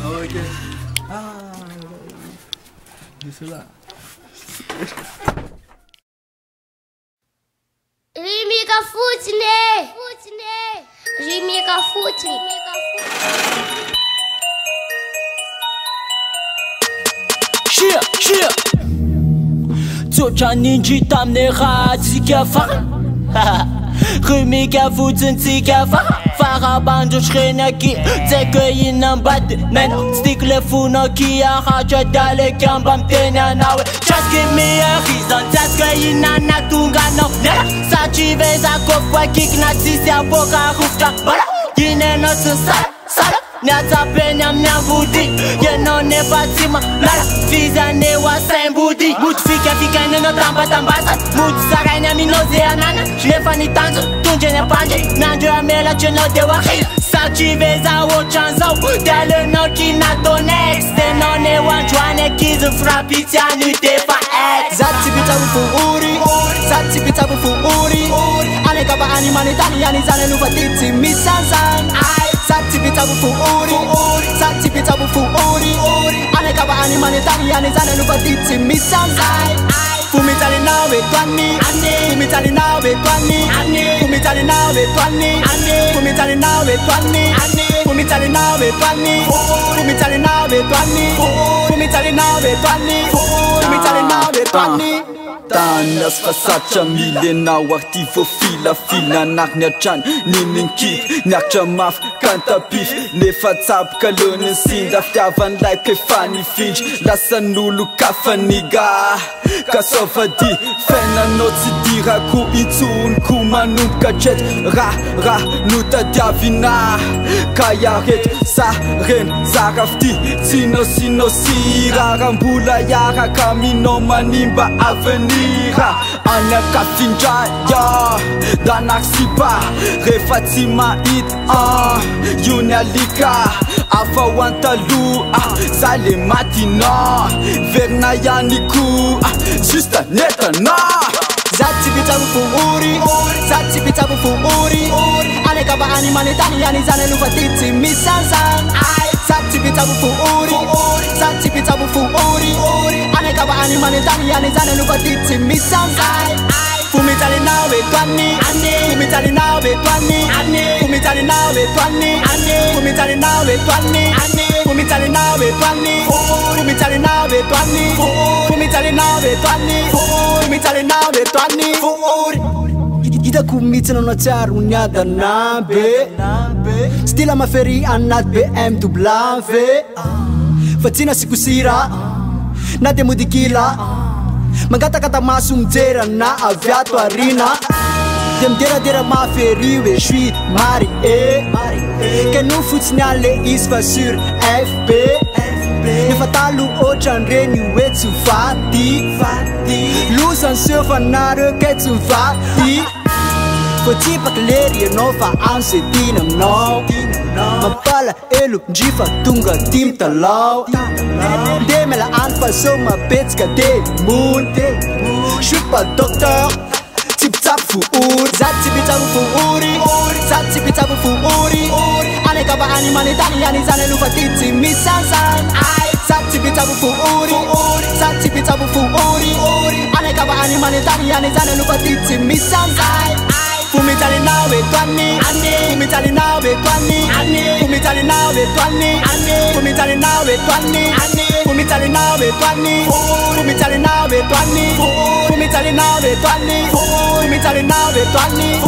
Ok. C'est là. Rimika futine. Rimika futine. Shia. Tsotra ninji tamne ratsika fa. Rimika futine tsika fa. Farabando shrenaki Tseke inambad Men stick le funoki Araja dale kambam tena nawe Chaske mea rizan Tsaske inana tunga no Nela Sachiveza kofwa kikna Tisi apoka rufta Bala Yine no sala Nyata penya mnyambudi Yeno ne fatima Lala Fiza ne wa sembudi Mutu fika neno tambasa Mutu saranya minoze anana Shlefa ni tanzo Tunje ne panje Nanjo amela cheno de wakil Sachiveza wo chanzo Dele no kina ton ex Teno ne wanjwane kizu frappi Tianu te fa ex Zati bitabu fu uri Ane kaba animani tani yani zane lufa titi misansan Zati bitabu fu uri Ane kaba animani tani yani zane lufa titi misansan Fumitali nawe twani Fumitali nawe twani Fumitali nawe twani Fumitali nawe twani Fumitali nawe twani Fumitali nawe twani Fumitali nawe twani Fumitali nawe twani Tanas fasacha milena wakti fo fila naknya chan nininki nyakcha maf kanta pif nefa tsap kalonin sinda ftavan like fani finch lasanulu kafaniga kasofadi fena notsi dira ku itun kumanum kachet ra nuta diavina kayaret sa ren zarafti sino sira rambula yara kamino manimba avenir Anya kafinjaya Danaksipa Refatima it Yunalika Afa wantalu Zale matina Verna yaniku Justa netana Zati bitabu fu uri Ane kaba animani tani yani zane lufa titi misansan Zati bitabu fu uri Ane kaba animani tani yani zane lufa titi misansan Fumitali nawe twani Fumitali nawe twani Fumitali nawe twani Fumitali nawe twani Fumitali nawe twani Fumitali nawe twani Fumitali nawe twani Fumitali nawe twani Ida kumitsana no tsaru nyada nabe Stila maferi anat BMW Fatina sikusira Na demudikila Magata masumzera na aviato arena Dem dera maferiwe je suis marié Que nous foutniale isva sur FB Ne fatalu ochandre ni wetsu fati Lusan surfanare ketsu fati Foti pakleri no fa anse dinam no Mapala elu jifa tunga tim talau Demela anfa so ma petska de moon Shupa doctor Tip tap fu uri Zati bitabu fu uri Ane kaba animani tani yani zane lufa titi misansan Zati bitabu fu uri Ane kaba animani tani yani zane lufa titi misansan Fumitali nawe twani Fumitali nawe twani Fumitali nawe twani Fumitali nawe twani Fumitali nawe twani Fumitali nawe twani Fumitali nawe twani Fumitali nawe twani